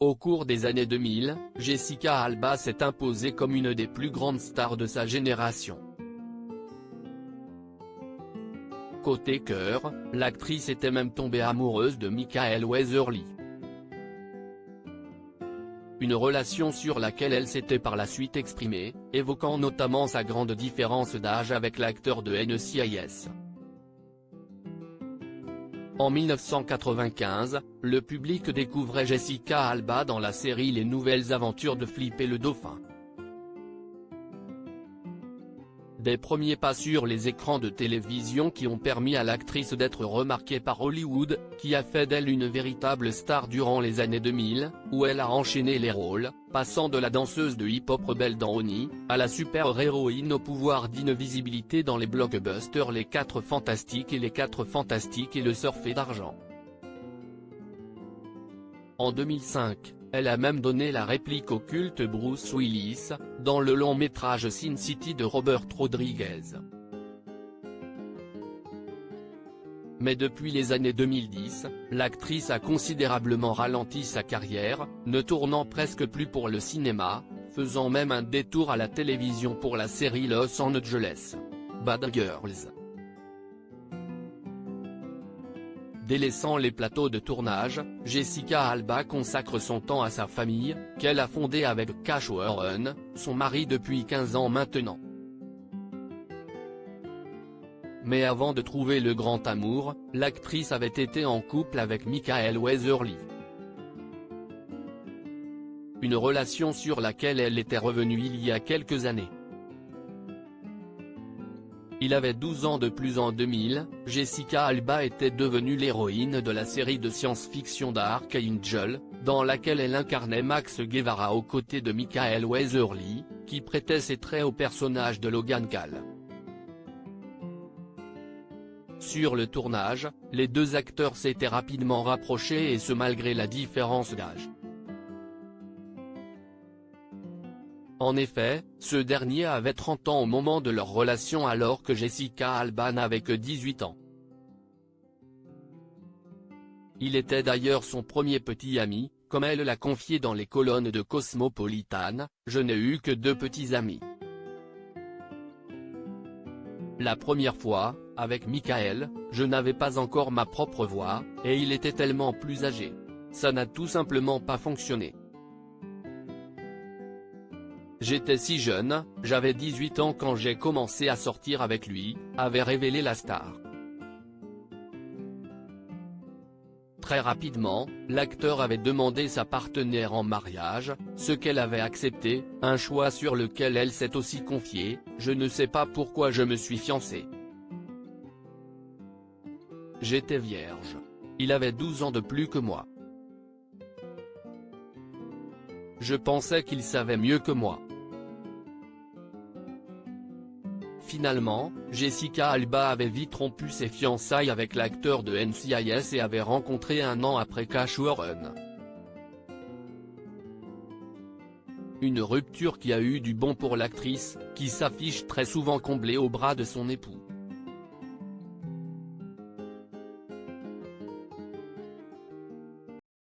Au cours des années 2000, Jessica Alba s'est imposée comme une des plus grandes stars de sa génération. Côté cœur, l'actrice était même tombée amoureuse de Michael Weatherly. Une relation sur laquelle elle s'était par la suite exprimée, évoquant notamment sa grande différence d'âge avec l'acteur de NCIS. En 1995, le public découvrait Jessica Alba dans la série Les Nouvelles Aventures de Flip et le Dauphin. Des premiers pas sur les écrans de télévision qui ont permis à l'actrice d'être remarquée par Hollywood, qui a fait d'elle une véritable star durant les années 2000, où elle a enchaîné les rôles, passant de la danseuse de hip-hop rebelle dans Honey, à la super-héroïne au pouvoir d'invisibilité dans les blockbusters Les 4 Fantastiques et Les 4 Fantastiques et Le Surfer d'argent. En 2005, elle a même donné la réplique au culte Bruce Willis, dans le long-métrage Sin City de Robert Rodriguez. Mais depuis les années 2010, l'actrice a considérablement ralenti sa carrière, ne tournant presque plus pour le cinéma, faisant même un détour à la télévision pour la série Los Angeles Bad Girls. Délaissant les plateaux de tournage, Jessica Alba consacre son temps à sa famille, qu'elle a fondée avec Cash Warren, son mari depuis 15 ans maintenant. Mais avant de trouver le grand amour, l'actrice avait été en couple avec Michael Weatherly. Une relation sur laquelle elle était revenue il y a quelques années. Il avait 12 ans de plus en 2000, Jessica Alba était devenue l'héroïne de la série de science-fiction Dark Angel, dans laquelle elle incarnait Max Guevara aux côtés de Michael Weatherly, qui prêtait ses traits au personnage de Logan Call. Sur le tournage, les deux acteurs s'étaient rapidement rapprochés et ce malgré la différence d'âge. En effet, ce dernier avait 30 ans au moment de leur relation alors que Jessica Alba n'avait que 18 ans. Il était d'ailleurs son premier petit ami, comme elle l'a confié dans les colonnes de Cosmopolitan, « Je n'ai eu que 2 petits amis. La première fois, avec Michael, je n'avais pas encore ma propre voix, et il était tellement plus âgé. Ça n'a tout simplement pas fonctionné. J'étais si jeune, j'avais 18 ans quand j'ai commencé à sortir avec lui », avait révélé la star. Très rapidement, l'acteur avait demandé sa partenaire en mariage, ce qu'elle avait accepté, un choix sur lequel elle s'est aussi confiée, « Je ne sais pas pourquoi je me suis fiancée. J'étais vierge. Il avait 12 ans de plus que moi. Je pensais qu'il savait mieux que moi. » Finalement, Jessica Alba avait vite rompu ses fiançailles avec l'acteur de NCIS et avait rencontré un an après Cash Warren. Une rupture qui a eu du bon pour l'actrice, qui s'affiche très souvent comblée au bras de son époux.